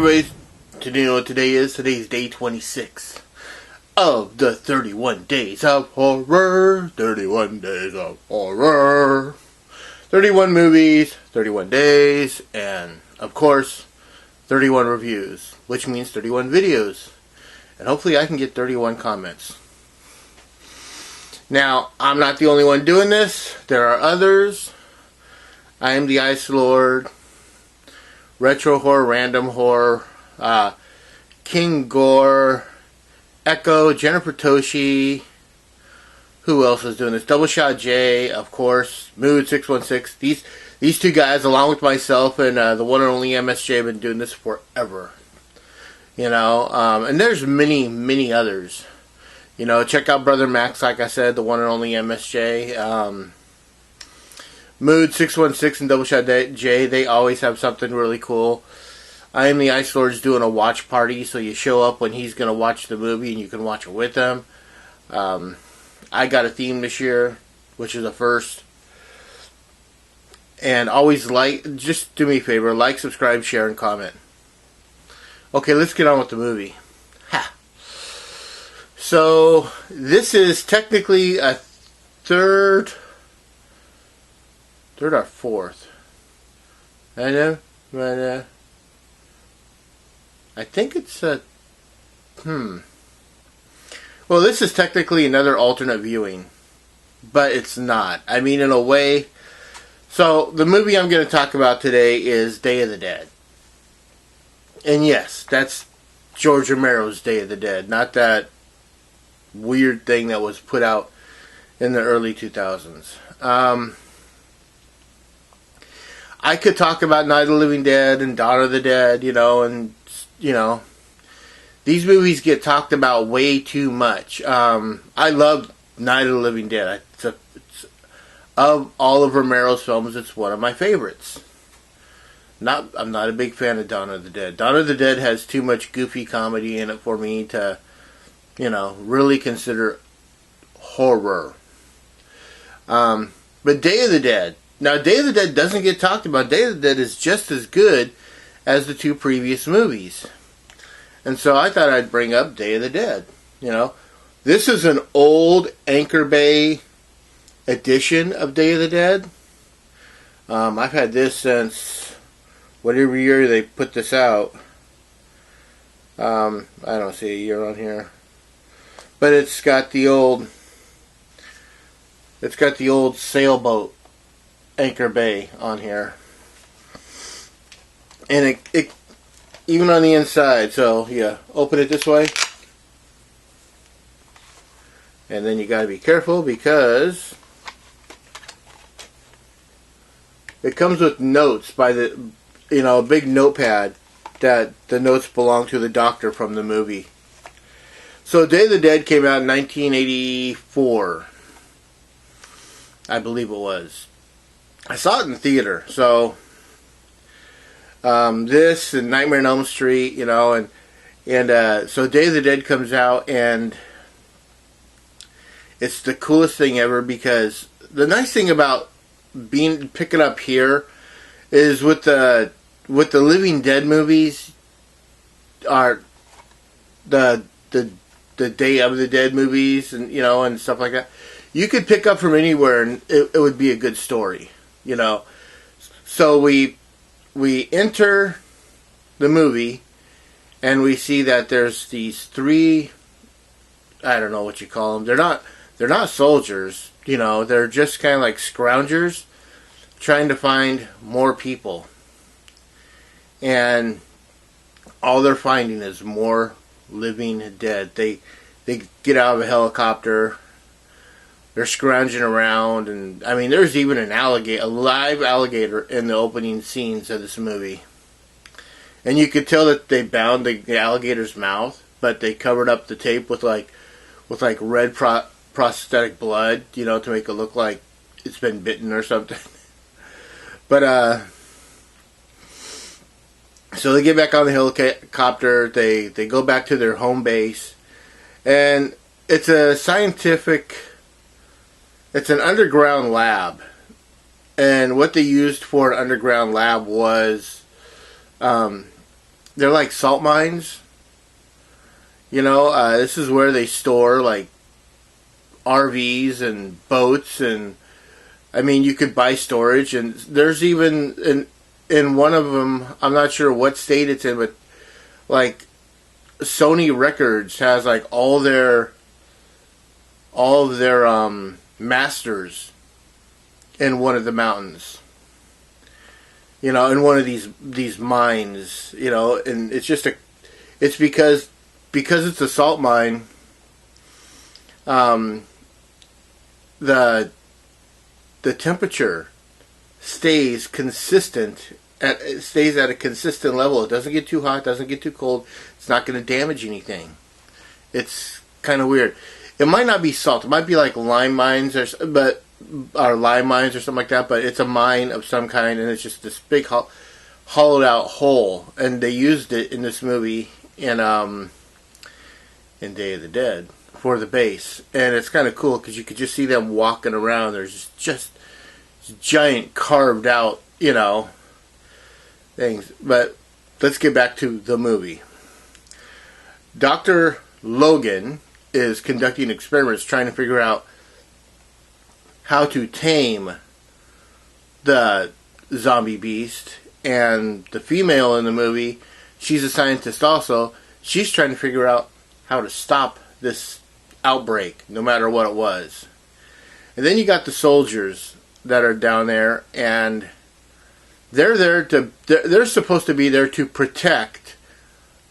everybody, today you know what today is? Today's day 26 of the 31 Days of Horror. 31 Days of Horror. 31 movies, 31 days, and of course, 31 reviews, which means 31 videos. And hopefully I can get 31 comments. Now, I'm not the only one doing this. There are others. I am the Ice Lord. Retro Horror, Random Horror, King Gore, Echo, Jennifer Toshi. Who else is doing this? Double Shot J, of course. Mood 616. These two guys, along with myself and the one and only MSJ, have been doing this forever. You know, and there's many others. You know, check out Brother Max, like I said, the one and only MSJ. Mood 616 and Double Shot J, they always have something really cool. I am the Ice Lord's doing a watch party, so you show up when he's going to watch the movie and you can watch it with him. I got a theme this year, which is a first. And always just do me a favor, like, subscribe, share, and comment. Okay, let's get on with the movie. Ha! So, this is technically a third or fourth. I know, but I think it's a well, this is technically another alternate viewing, but it's not. I mean, in a way. So the movie I'm going to talk about today is Day of the Dead, and yes, that's George Romero's Day of the Dead, not that weird thing that was put out in the early 2000s. I could talk about Night of the Living Dead and Dawn of the Dead, and these movies get talked about way too much. I love Night of the Living Dead. Of all of Romero's films, it's one of my favorites. I'm not a big fan of Dawn of the Dead. Dawn of the Dead has too much goofy comedy in it for me to, really consider horror. But Day of the Dead. Now, Day of the Dead doesn't get talked about. Day of the Dead is just as good as the two previous movies. And so I thought I'd bring up Day of the Dead. This is an old Anchor Bay edition of Day of the Dead. I've had this since whatever year they put this out. I don't see a year on here. But it's got the old sailboat Anchor Bay on here, and it even on the inside. So yeah, open it this way, and then you got to be careful because it comes with notes by a big notepad that the notes belong to the doctor from the movie. So Day of the Dead came out in 1984, I believe it was. I saw it in the theater, so this and Nightmare on Elm Street, so Day of the Dead comes out, and it's the coolest thing ever because the nice thing about picking up here is with the Living Dead movies are the Day of the Dead movies and and stuff like that. You could pick up from anywhere and it would be a good story. So we enter the movie and we see that there's these three, I don't know what you call them. They're not soldiers, they're just kind of like scroungers trying to find more people. And all they're finding is more living dead. They get out of a helicopter. They're scrounging around, and I mean, there's even a live alligator in the opening scenes of this movie. And you could tell that they bound the alligator's mouth, but they covered up the tape with red prosthetic blood, to make it look like it's been bitten or something. But so they get back on the helicopter. They go back to their home base, and it's an underground lab, and what they used for an underground lab was they're like salt mines. You know, this is where they store like RVs and boats, and I mean, you could buy storage, and there's even in one of them, I'm not sure what state it's in, but like Sony Records has like all of their masters in one of the mountains. You know, in one of these mines, you know, and it's because it's a salt mine. The temperature stays consistent. It stays at a consistent level. It doesn't get too hot. Doesn't get too cold. It's not going to damage anything. It's kind of weird. It might not be salt. It might be like lime mines or lime mines or something like that. But it's a mine of some kind, and it's just this big hollowed out hole. And they used it in this movie in Day of the Dead for the base, and it's kind of cool because you could just see them walking around. There's just giant carved out, you know, things. But let's get back to the movie. Dr. Logan is conducting experiments trying to figure out how to tame the zombie beast, and the female in the movie, she's a scientist also. She's trying to figure out how to stop this outbreak, no matter what it was. And then you got the soldiers that are down there, and they're supposed to be there to protect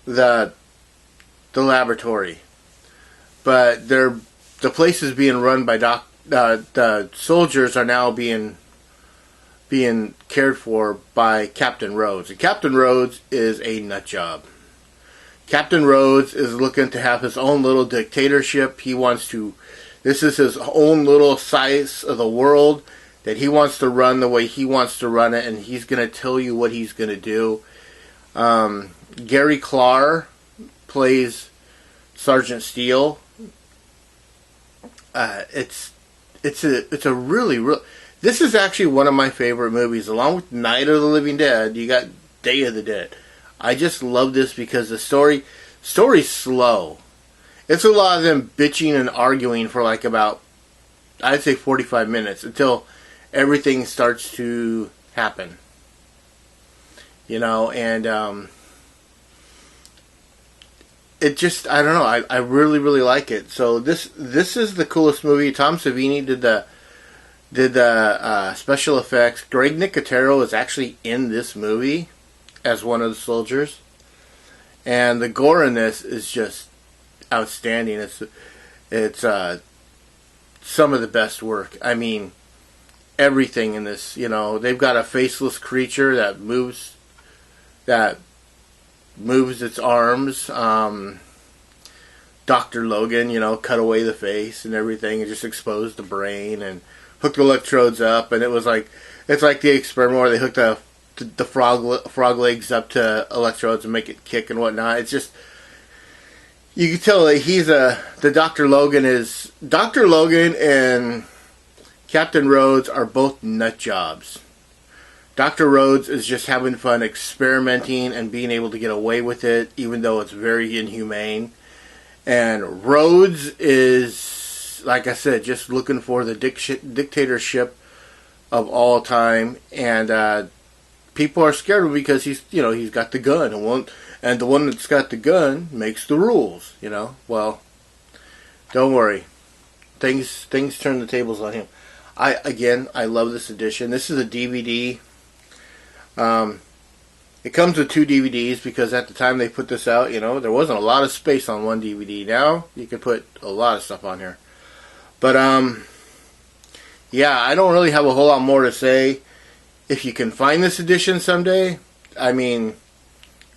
the laboratory, but the place is being run by the soldiers are now being cared for by Captain Rhodes, and Captain Rhodes is a nut job. Captain Rhodes is looking to have his own little dictatorship. This is his own little slice of the world that he wants to run the way he wants to run it, and he's going to tell you what he's going to do. Gary Clark plays Sergeant Steele. It's a really this is actually one of my favorite movies, along with Night of the Living Dead. You got Day of the Dead. I just love this because the story's slow. It's a lot of them bitching and arguing for like about, I'd say 45 minutes until everything starts to happen. You know, and it just, I don't know, I really, really like it. So this is the coolest movie. Tom Savini did the special effects. Greg Nicotero is actually in this movie as one of the soldiers, and the gore in this is just outstanding. It's some of the best work. I mean, everything in this. You know, they've got a faceless creature that moves its arms. Dr. Logan, you know, cut away the face and everything, and just exposed the brain and hooked electrodes up, and it's like the experiment where they hooked the frog legs up to electrodes and make it kick and whatnot. It's just, you can tell that Dr. Logan and Captain Rhodes are both nut jobs. Dr. Rhodes is just having fun experimenting and being able to get away with it, even though it's very inhumane. And Rhodes is, like I said, just looking for the dictatorship of all time, and people are scared of him because he's got the gun, and the one that's got the gun makes the rules. You know, well, don't worry, things turn the tables on him. I love this edition. This is a DVD. It comes with 2 DVDs because at the time they put this out, you know, there wasn't a lot of space on one DVD. Now you can put a lot of stuff on here. But yeah, I don't really have a whole lot more to say. If you can find this edition someday, I mean,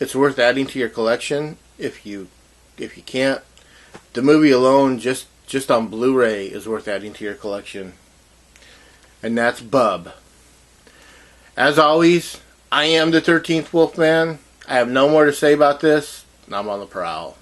it's worth adding to your collection. If you can't, the movie alone, just on Blu-ray, is worth adding to your collection. And that's Bub. As always, I am the 13th Wolfman. I have no more to say about this. I'm on the prowl.